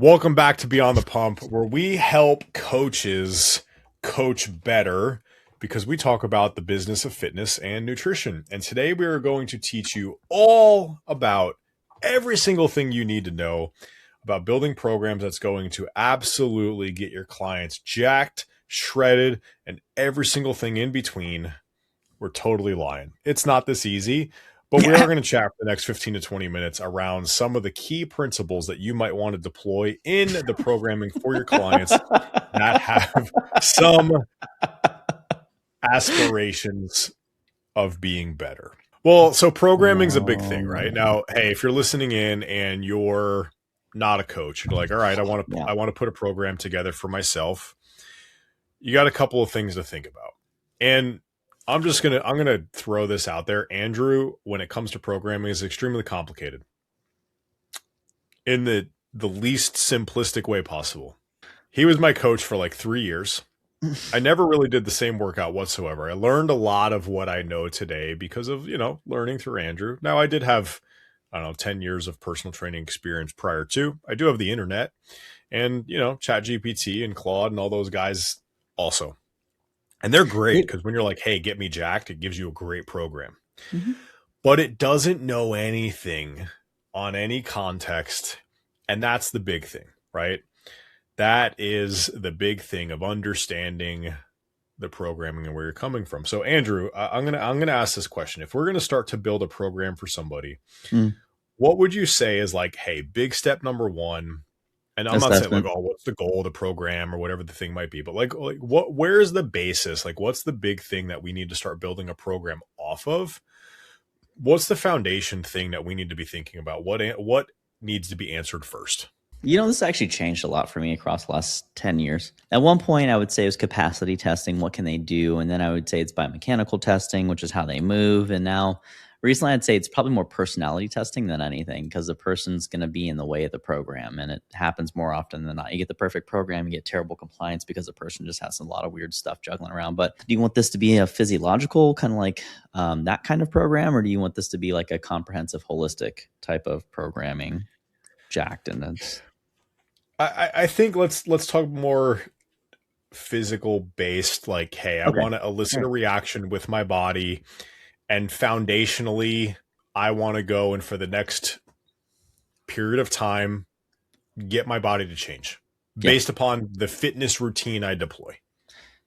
Welcome back to Beyond the Pump, where we help coaches coach better because we talk about the business of fitness and nutrition. And today we are going to teach you all about every single thing you need to know about building programs that's going to absolutely get your clients jacked, shredded, and every single thing in between. We're totally lying. It's not this easy. But we are going to chat for the next 15 to 20 minutes around some of the key principles that you might want to deploy in the programming for your clients that have some aspirations of being better. Well, so programming is a big thing, right? Now, hey, if you're listening in and you're not a coach, you're like, all right, I want to put a program together for myself. You got a couple of things to think about. And I'm going to throw this out there. Andrew, when it comes to programming, is extremely complicated in the least simplistic way possible. He was my coach for like 3 years. I never really did the same workout whatsoever. I learned a lot of what I know today because of, learning through Andrew. Now I did have, 10 years of personal training experience prior to. I do have the internet and, ChatGPT and Claude and all those guys also. And they're great because when you're like, hey, get me jacked, it gives you a great program. Mm-hmm. But it doesn't know anything on any context. And that's the big thing, right? That is the big thing of understanding the programming and where you're coming from. So Andrew, I'm gonna ask this question. If we're going to start to build a program for somebody, what would you say is like, hey, big step number one? And I'm not saying like, oh, what's the goal of the program or whatever the thing might be, but like where is the basis? Like, what's the big thing that we need to start building a program off of? What's the foundation thing that we need to be thinking about? What needs to be answered first? This actually changed a lot for me across the last 10 years. At one point, I would say it was capacity testing. What can they do? And then I would say it's biomechanical testing, which is how they move. And now recently, I'd say it's probably more personality testing than anything because the person's going to be in the way of the program. And it happens more often than not. You get the perfect program, you get terrible compliance because the person just has a lot of weird stuff juggling around. But do you want this to be a physiological kind of like that kind of program? Or do you want this to be like a comprehensive, holistic type of programming jacked? And that's... I think let's talk more physical based, like, hey, I want to elicit a reaction with my body. And foundationally, I want to go and for the next period of time, get my body to change based upon the fitness routine I deploy.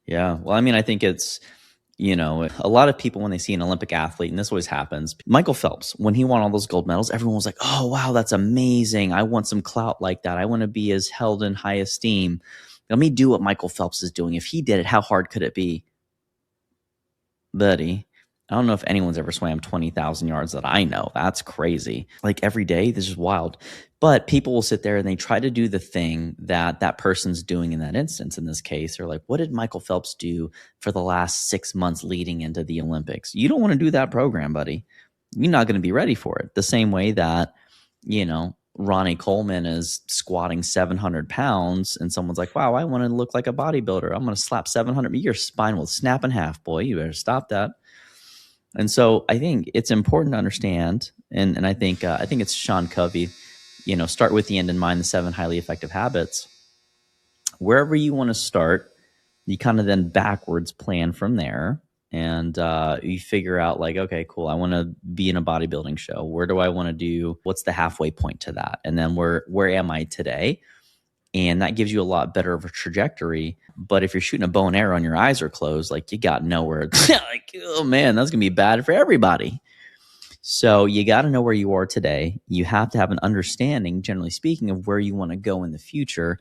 Yeah. Well, I mean, I think it's, a lot of people when they see an Olympic athlete, and this always happens, Michael Phelps, when he won all those gold medals, everyone was like, oh, wow, that's amazing. I want some clout like that. I want to be as held in high esteem. Let me do what Michael Phelps is doing. If he did it, how hard could it be? Buddy, I don't know if anyone's ever swam 20,000 yards that I know. That's crazy. Like every day, this is wild. But people will sit there and they try to do the thing that that person's doing in that instance. In this case, they're like, what did Michael Phelps do for the last 6 months leading into the Olympics? You don't want to do that program, buddy. You're not going to be ready for it. The same way that, Ronnie Coleman is squatting 700 pounds and someone's like, wow, I want to look like a bodybuilder. I'm going to slap 700. Your spine will snap in half, boy. You better stop that. And so I think it's important to understand, and I think it's Sean Covey, start with the end in mind, the 7 highly effective habits. Wherever you want to start, you kind of then backwards plan from there. And you figure out like, okay, cool. I want to be in a bodybuilding show. Where do I want to do? What's the halfway point to that? And then where am I today? And that gives you a lot better of a trajectory. But if you're shooting a bow and arrow and your eyes are closed, like you got nowhere. Like, oh man, that's going to be bad for everybody. So you got to know where you are today. You have to have an understanding, generally speaking, of where you want to go in the future.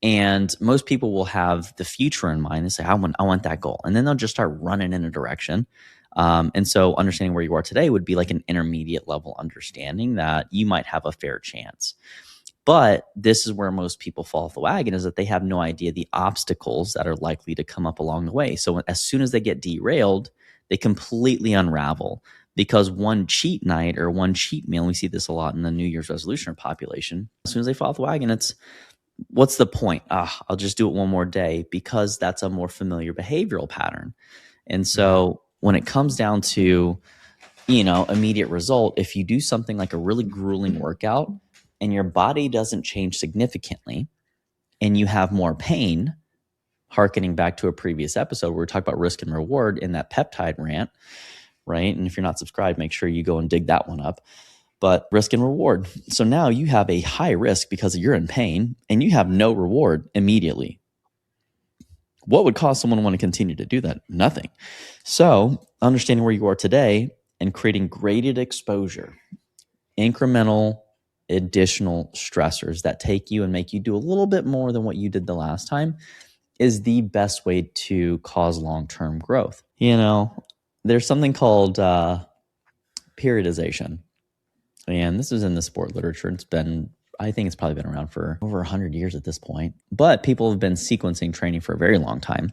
And most people will have the future in mind. They say, I want that goal. And then they'll just start running in a direction. And so understanding where you are today would be like an intermediate level understanding that you might have a fair chance. But this is where most people fall off the wagon, is that they have no idea the obstacles that are likely to come up along the way. So as soon as they get derailed, they completely unravel, because one cheat night or one cheat meal, and we see this a lot in the New Year's resolutioner population, as soon as they fall off the wagon, it's, what's the point? I'll just do it one more day, because that's a more familiar behavioral pattern. And so when it comes down to, immediate result, if you do something like a really grueling workout, and your body doesn't change significantly and you have more pain, hearkening back to a previous episode where we talked about risk and reward in that peptide rant, right? And if you're not subscribed, make sure you go and dig that one up. But risk and reward. So now you have a high risk because you're in pain and you have no reward immediately. What would cause someone to want to continue to do that? Nothing. So understanding where you are today and creating graded exposure, incremental additional stressors that take you and make you do a little bit more than what you did the last time is the best way to cause long-term growth. There's something called periodization. And this is in the sport literature. I think it's probably been around for over 100 years at this point. But people have been sequencing training for a very long time.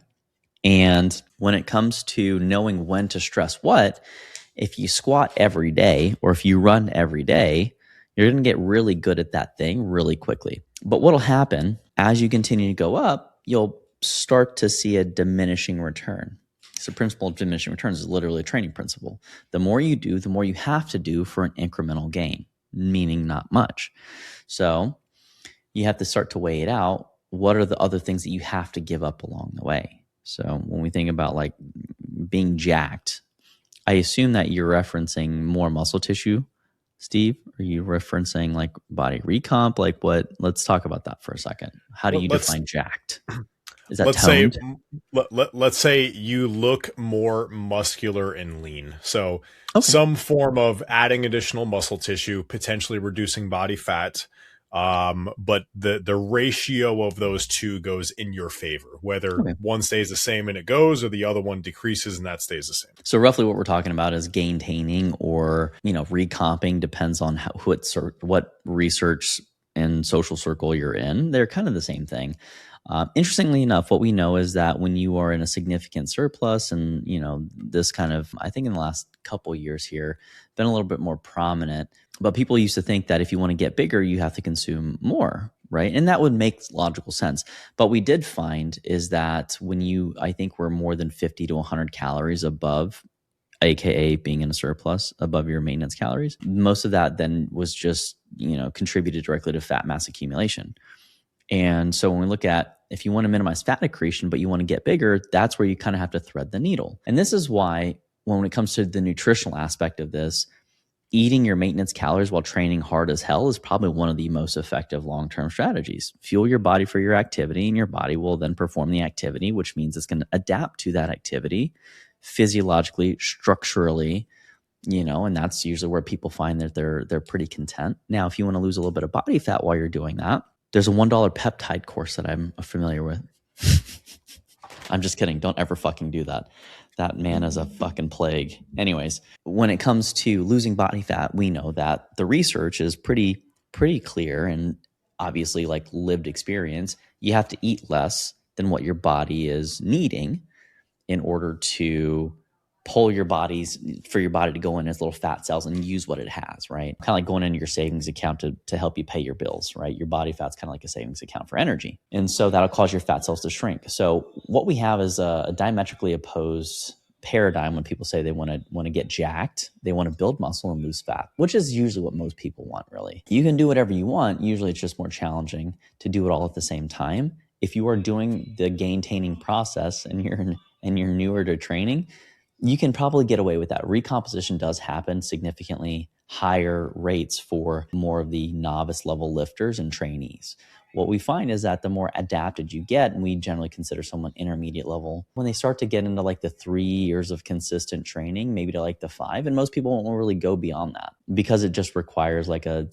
And when it comes to knowing when to stress what, if you squat every day or if you run every day, you're going to get really good at that thing really quickly. But what'll happen as you continue to go up, you'll start to see a diminishing return. So the principle of diminishing returns is literally a training principle. The more you do, the more you have to do for an incremental gain, meaning not much. So you have to start to weigh it out. What are the other things that you have to give up along the way? So when we think about like being jacked, I assume that you're referencing more muscle tissue, Steve. Are you referencing like body recomp? Like what? Let's talk about that for a second. How do you define jacked? Is that toned? Let's say you look more muscular and lean. So some form of adding additional muscle tissue, potentially reducing body fat. But the ratio of those two goes in your favor, whether one stays the same and it goes, or the other one decreases and that stays the same. So roughly what we're talking about is gaintaining or, recomping, depends on what research and social circle you're in. They're kind of the same thing. Interestingly enough, what we know is that when you are in a significant surplus and, this kind of, I think in the last couple of years here, been a little bit more prominent, but people used to think that if you want to get bigger, you have to consume more, right? And that would make logical sense. But we did find is that when I think we're more than 50 to 100 calories above, AKA being in a surplus above your maintenance calories, most of that then was just, contributed directly to fat mass accumulation. And so when we look at if you want to minimize fat accretion, but you want to get bigger, that's where you kind of have to thread the needle. And this is why when it comes to the nutritional aspect of this, eating your maintenance calories while training hard as hell is probably one of the most effective long-term strategies. Fuel your body for your activity, and your body will then perform the activity, which means it's going to adapt to that activity physiologically, structurally, and that's usually where people find that they're pretty content. Now, if you want to lose a little bit of body fat while you're doing that, there's a $1 peptide course that I'm familiar with. I'm just kidding. Don't ever fucking do that. That man is a fucking plague. Anyways, when it comes to losing body fat, we know that the research is pretty clear and obviously like lived experience. You have to eat less than what your body is needing in order to pull your body to go in as little fat cells and use what it has, right? Kind of like going into your savings account to help you pay your bills, right? Your body fat's kind of like a savings account for energy. And so that'll cause your fat cells to shrink. So what we have is a diametrically opposed paradigm when people say they want to get jacked. They want to build muscle and lose fat, which is usually what most people want, really. You can do whatever you want. Usually it's just more challenging to do it all at the same time. If you are doing the gaintaining process and you're newer to training, you can probably get away with that. Recomposition does happen significantly higher rates for more of the novice level lifters and trainees. What we find is that the more adapted you get, and we generally consider someone intermediate level, when they start to get into like the 3 years of consistent training, maybe to like the 5, and most people won't really go beyond that because it just requires like a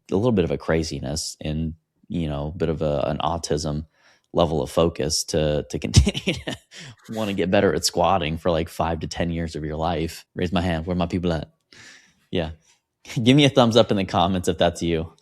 little bit of a craziness and, a bit of an autism level of focus to continue to want to get better at squatting for like 5 to 10 years of your life. Raise my hand. Where are my people at? Yeah. Give me a thumbs up in the comments if that's you.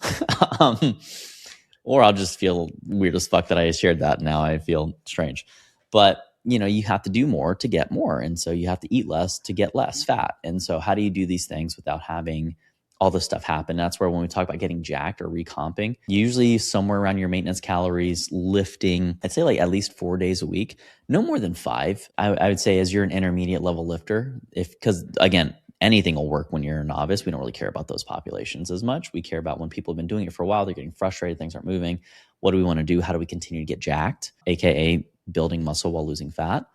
Or I'll just feel weird as fuck that I shared that. Now I feel strange. But, you have to do more to get more. And so you have to eat less to get less fat. And so how do you do these things without having all this stuff happen? That's where when we talk about getting jacked or recomping, usually somewhere around your maintenance calories, lifting, I'd say like at least 4 days a week, no more than 5. I would say as you're an intermediate level lifter, because again, anything will work when you're a novice. We don't really care about those populations as much. We care about when people have been doing it for a while, they're getting frustrated, things aren't moving. What do we want to do? How do we continue to get jacked, aka building muscle while losing fat?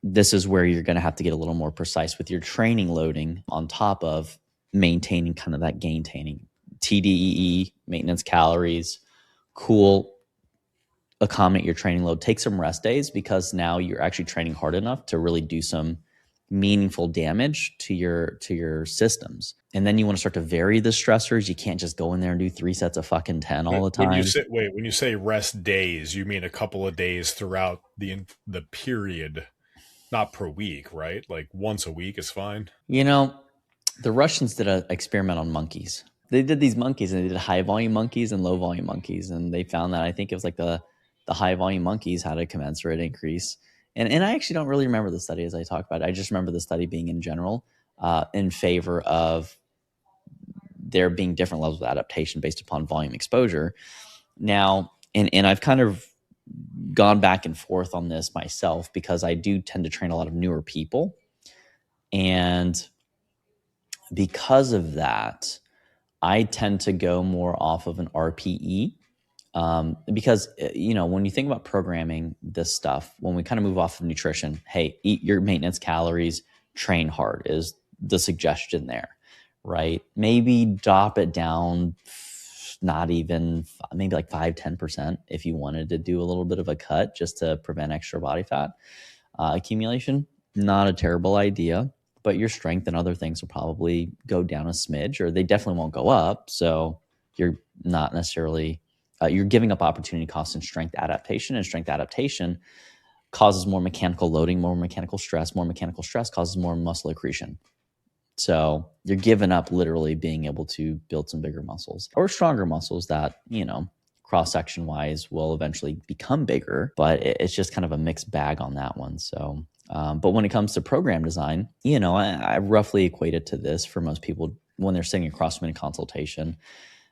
This is where you're going to have to get a little more precise with your training loading on top of maintaining kind of that gaintaining. TDEE, maintenance calories, cool, accommodate your training load. Take some rest days, because now you're actually training hard enough to really do some meaningful damage to your systems. And then you want to start to vary the stressors. You can't just go in there and do 3 sets of fucking 10 all the time. When you say rest days, you mean a couple of days throughout the period, not per week, right? Like once a week is fine. The Russians did an experiment on monkeys. They did these monkeys, and they did high volume monkeys and low volume monkeys. And they found that, I think it was like the high volume monkeys had a commensurate increase. And I actually don't really remember the study as I talk about it. I just remember the study being in general in favor of there being different levels of adaptation based upon volume exposure. Now, and I've kind of gone back and forth on this myself, because I do tend to train a lot of newer people. And because of that, I tend to go more off of an RPE. Because, when you think about programming this stuff, when we kind of move off of nutrition, hey, eat your maintenance calories, train hard is the suggestion there, right? Maybe drop it down, not even, maybe like 5-10% if you wanted to do a little bit of a cut just to prevent extra body fat accumulation. Not a terrible idea, but your strength and other things will probably go down a smidge, or they definitely won't go up. So you're not necessarily... you're giving up opportunity costs in strength adaptation, and strength adaptation causes more mechanical loading, more mechanical stress. More mechanical stress causes more muscle accretion. So you're giving up literally being able to build some bigger muscles or stronger muscles that, cross-section wise will eventually become bigger, but it's just kind of a mixed bag on that one. So, but when it comes to program design, I roughly equate it to this for most people when they're sitting across from me in consultation.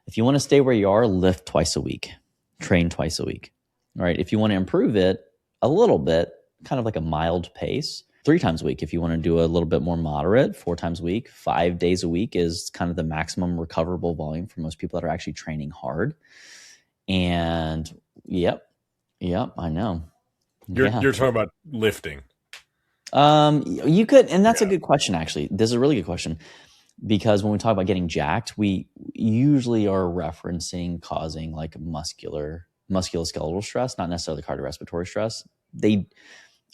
If you want to stay where you are, lift twice a week, train twice a week. All right. If you want to improve it a little bit, kind of like a mild pace, 3 times a week. If you want to do a little bit more moderate, 4 times a week, 5 days a week is kind of the maximum recoverable volume for most people that are actually training hard. And yep, I know. You're talking about lifting. You could, and that's a good question, actually. This is a really good question. Because when we talk about getting jacked, we usually are referencing causing like musculoskeletal stress, not necessarily cardiorespiratory stress.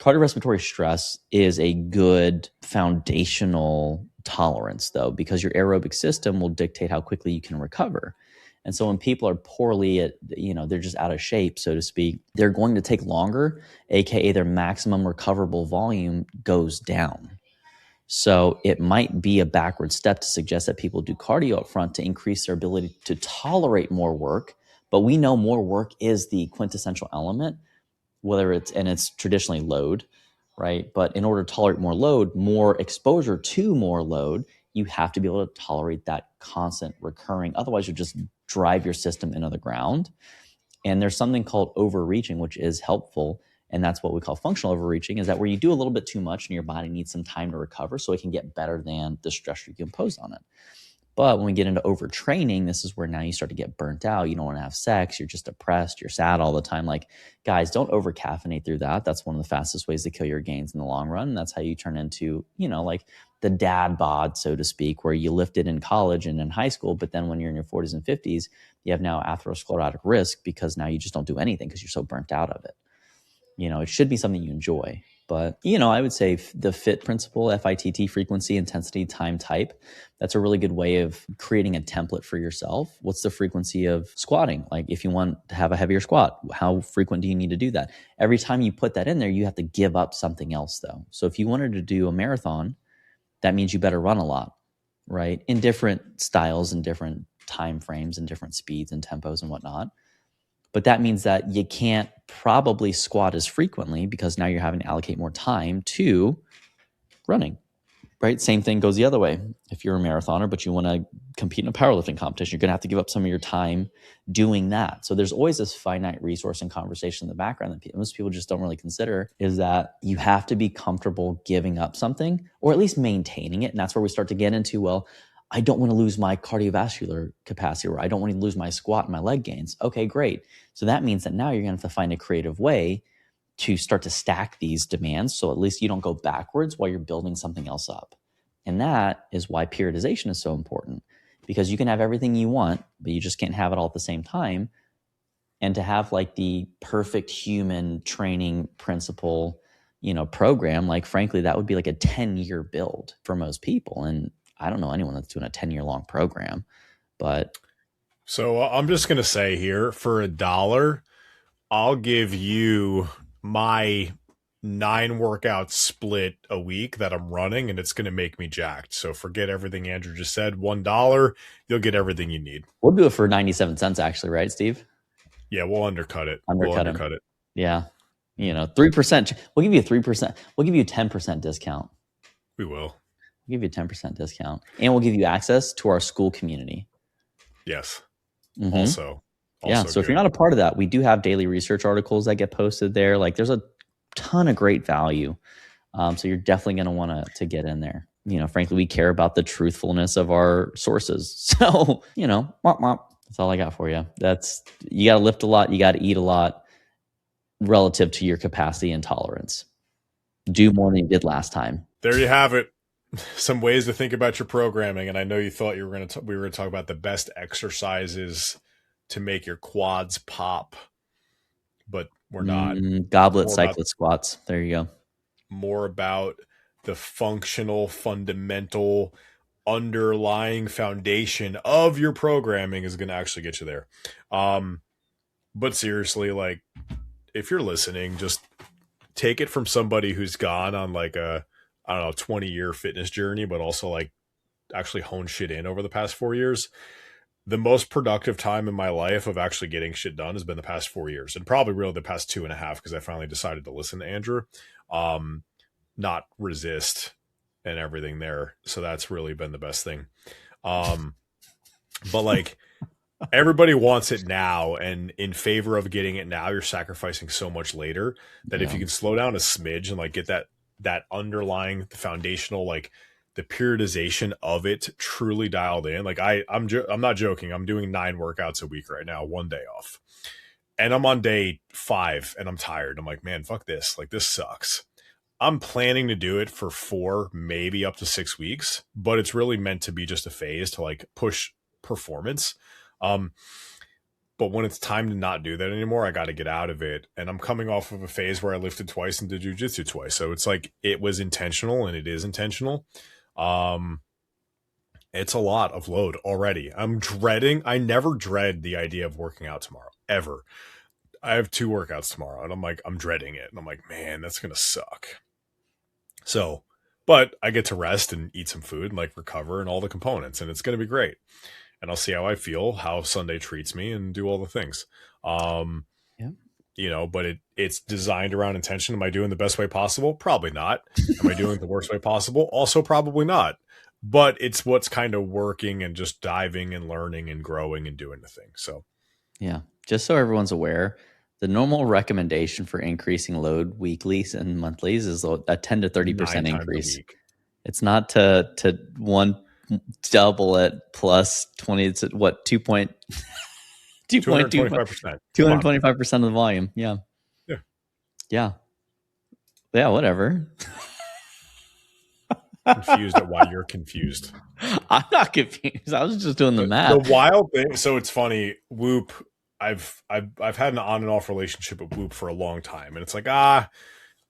Cardiorespiratory stress is a good foundational tolerance, though, because your aerobic system will dictate how quickly you can recover. And so when people are poorly they're just out of shape, so to speak, they're going to take longer, aka their maximum recoverable volume goes down. So it might be a backward step to suggest that people do cardio up front to increase their ability to tolerate more work. But we know more work is the quintessential element, it's traditionally load, right? But in order to tolerate more load, more exposure to more load, you have to be able to tolerate that constant recurring. Otherwise, you'll just drive your system into the ground. And there's something called overreaching, which is helpful. And that's what we call functional overreaching, is that where you do a little bit too much and your body needs some time to recover so it can get better than the stress you impose on it. But when we get into overtraining, this is where now you start to get burnt out. You don't want to have sex. You're just depressed. You're sad all the time. Like, guys, don't over caffeinate through that. That's one of the fastest ways to kill your gains in the long run. And that's how you turn into, like the dad bod, so to speak, where you lifted in college and in high school. But then when you're in your 40s and 50s, you have now atherosclerotic risk because now you just don't do anything because you're so burnt out of it. It should be something you enjoy. But, I would say the FIT principle, FITT, frequency, intensity, time, type, that's a really good way of creating a template for yourself. What's the frequency of squatting? Like if you want to have a heavier squat, how frequent do you need to do that? Every time you put that in there, you have to give up something else though. So if you wanted to do a marathon, that means you better run a lot, right? In different styles and different time frames and different speeds and tempos and whatnot. But that means that you can't probably squat as frequently because now you're having to allocate more time to running. Right? Same thing goes the other way. If you're a marathoner, but you want to compete in a powerlifting competition, you're going to have to give up some of your time doing that. So there's always this finite resource and conversation in the background that most people just don't really consider, is that you have to be comfortable giving up something or at least maintaining it. And that's where we start to get into, well, I don't want to lose my cardiovascular capacity, or I don't want to lose my squat and my leg gains. Okay, great. So that means that now you're going to have to find a creative way to start to stack these demands, so at least you don't go backwards while you're building something else up. And that is why periodization is so important, because you can have everything you want, but you just can't have it all at the same time. And to have like the perfect human training principle, program, like frankly, that would be like a 10-year build for most people. And I don't know anyone that's doing a 10-year long program, but. So I'm just going to say here, for $1, I'll give you my 9 workout split a week that I'm running, and it's going to make me jacked. So forget everything Andrew just said. $1, you'll get everything you need. We'll do it for 97 cents, actually, right, Steve? Yeah, we'll undercut it. We'll undercut it. Yeah. 3%. We'll give you a 3%. We'll give you a 10% discount. We will. We'll give you a 10% discount. And we'll give you access to our school community. Yes. Mm-hmm. Also yeah. So if you're not a part of that, we do have daily research articles that get posted there. Like there's a ton of great value. So you're definitely going to want to get in there. Frankly, we care about the truthfulness of our sources. So, womp womp. That's all I got for you. You got to lift a lot. You got to eat a lot relative to your capacity and tolerance. Do more than you did last time. There you have it. Some ways to think about your programming. And I know you thought we were going to talk about the best exercises to make your quads pop, but we're not. Goblet cyclet squats. There you go. More about the functional, fundamental, underlying foundation of your programming is going to actually get you there. But seriously, like, if you're listening, just take it from somebody who's gone on like a, 20-year fitness journey, but also like actually honed shit in over the past 4 years. The most productive time in my life of actually getting shit done has been the past 4 years, and probably really the past 2.5, because I finally decided to listen to Andrew, not resist and everything there. So that's really been the best thing. But like, everybody wants it now, and in favor of getting it now, you're sacrificing so much later that if you can slow down a smidge and like get that underlying foundational, like the periodization of it truly dialed in. Like I'm not joking. I'm doing 9 workouts a week right now, 1 day off, and I'm on day 5 and I'm tired. I'm like, man, fuck this. Like, this sucks. I'm planning to do it for 4, maybe up to 6 weeks, but it's really meant to be just a phase to like push performance. But when it's time to not do that anymore, I got to get out of it. And I'm coming off of a phase where I lifted twice and did jujitsu twice. So it's like, it was intentional, and it is intentional. It's a lot of load already. I never dread the idea of working out tomorrow, ever. I have 2 workouts tomorrow, and I'm dreading it. And I'm like, man, that's going to suck. So, but I get to rest and eat some food and like recover and all the components, and it's going to be great. And I'll see how I feel, how Sunday treats me, and do all the things. But it's designed around intention. Am I doing the best way possible? Probably not. Am I doing it the worst way possible? Also probably not. But it's what's kind of working, and just diving and learning and growing and doing the thing. So, yeah, just so everyone's aware, the normal recommendation for increasing load weeklies and monthlies is a 10 to 30% increase. It's not to one double it plus 20. It's at what, 2.25%. 225% of the volume. Yeah. Yeah, whatever. Confused at why you're confused. I'm not confused. I was just doing the math. The wild thing. So it's funny. Whoop. I've had an on and off relationship with Whoop for a long time, and it's like, I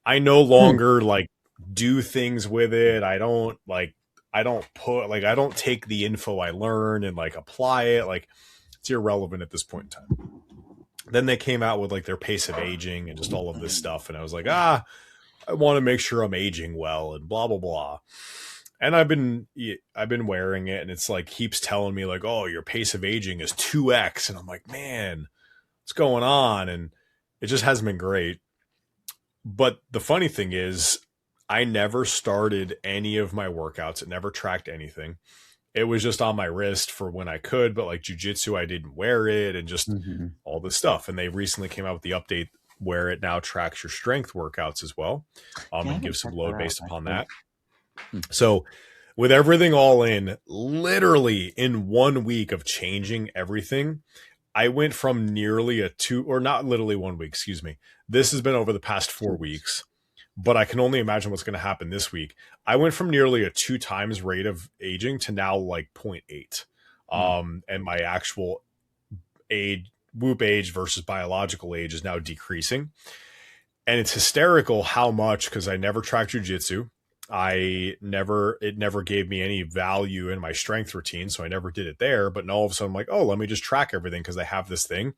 no longer like do things with it. I don't take the info I learn and like apply it. Like, it's irrelevant at this point in time. Then they came out with like their pace of aging and just all of this stuff, and I was like, I want to make sure I'm aging well and blah blah blah. And I've been wearing it, and it's like keeps telling me like, oh, your pace of aging is 2x, and I'm like, man, what's going on? And it just hasn't been great. But the funny thing is, I never started any of my workouts. It never tracked anything. It was just on my wrist for when I could, but like jujitsu, I didn't wear it and just Mm-hmm. all this stuff. And they recently came out with the update where it now tracks your strength workouts as well, Yeah, I and haven't gives some checked that load out based upon actually. that. So with everything all in, literally in 1 week of changing everything, I went from nearly a two, or not literally 1 week, excuse me. This has been over the past 4 weeks, but I can only imagine what's going to happen this week. I went from nearly a 2 times rate of aging to now like 0.8. Hmm. And my actual age, whoop age versus biological age is now decreasing. And it's hysterical how much, because I never tracked jujitsu. It never gave me any value in my strength routine. So I never did it there. But now all of a sudden I'm like, oh, let me just track everything because I have this thing.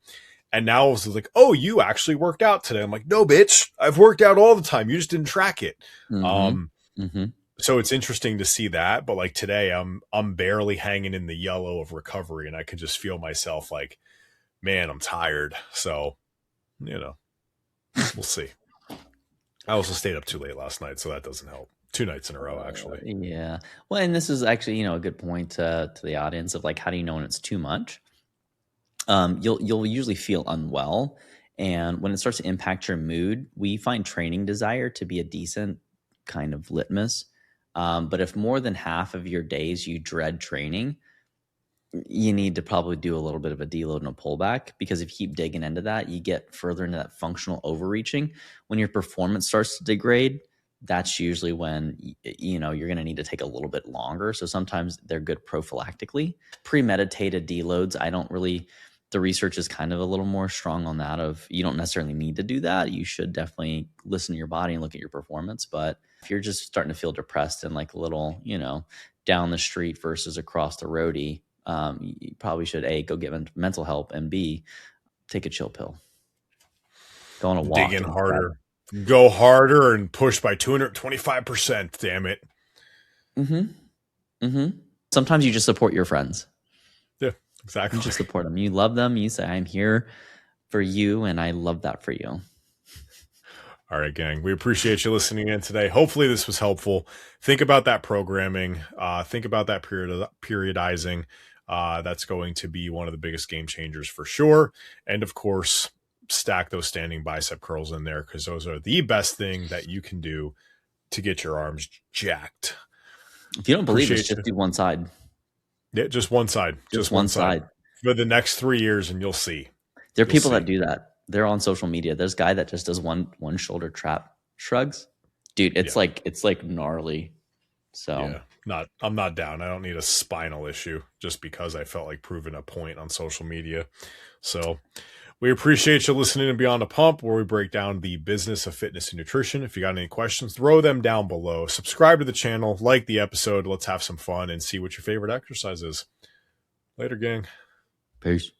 And now it's like, oh, you actually worked out today. I'm like, no, bitch, I've worked out all the time. You just didn't track it. Mm-hmm. Um, Mm-hmm. so it's interesting to see that. But like today, I'm barely hanging in the yellow of recovery, and I can just feel myself like, man, I'm tired. So, we'll see. I also stayed up too late last night, so that doesn't help. 2 nights in a row, actually. Yeah. Well, and this is actually, a good point to the audience of like, how do you know when it's too much? You'll usually feel unwell, and when it starts to impact your mood, we find training desire to be a decent kind of litmus. But if more than half of your days you dread training, you need to probably do a little bit of a deload and a pullback, because if you keep digging into that, you get further into that functional overreaching. When your performance starts to degrade, that's usually when you're going to need to take a little bit longer. So sometimes they're good prophylactically. Premeditated deloads, I don't really, the research is kind of a little more strong on that of you don't necessarily need to do that. You should definitely listen to your body and look at your performance. But if you're just starting to feel depressed and like a little, down the street versus across the roadie, you probably should A, go get mental help, and B, take a chill pill. Go on a Dig walk in instead. harder. Go harder and push by 225%. Damn it. Mm-hmm. Mm-hmm. Sometimes you just support your friends. Yeah, You exactly. just support them. You love them. You say, I'm here for you, and I love that for you. All right, gang. We appreciate you listening in today. Hopefully, this was helpful. Think about that programming. Think about that periodizing. That's going to be one of the biggest game changers for sure. And of course, stack those standing bicep curls in there, because those are the best thing that you can do to get your arms jacked. If you don't believe us, Appreciate just you. do one side. Yeah, just one side. Just Just one one side side. for the next 3 years, and you'll see. There are You'll people that see. do that. They're on social media. There's a guy that just does one shoulder trap shrugs. Dude, Yeah. it's like gnarly. So Yeah, I'm not down. I don't need a spinal issue just because I felt like proving a point on social media. So we appreciate you listening to Beyond the Pump, where we break down the business of fitness and nutrition. If you got any questions, throw them down below. Subscribe to the channel, like the episode. Let's have some fun and see what your favorite exercise is. Later, gang. peace.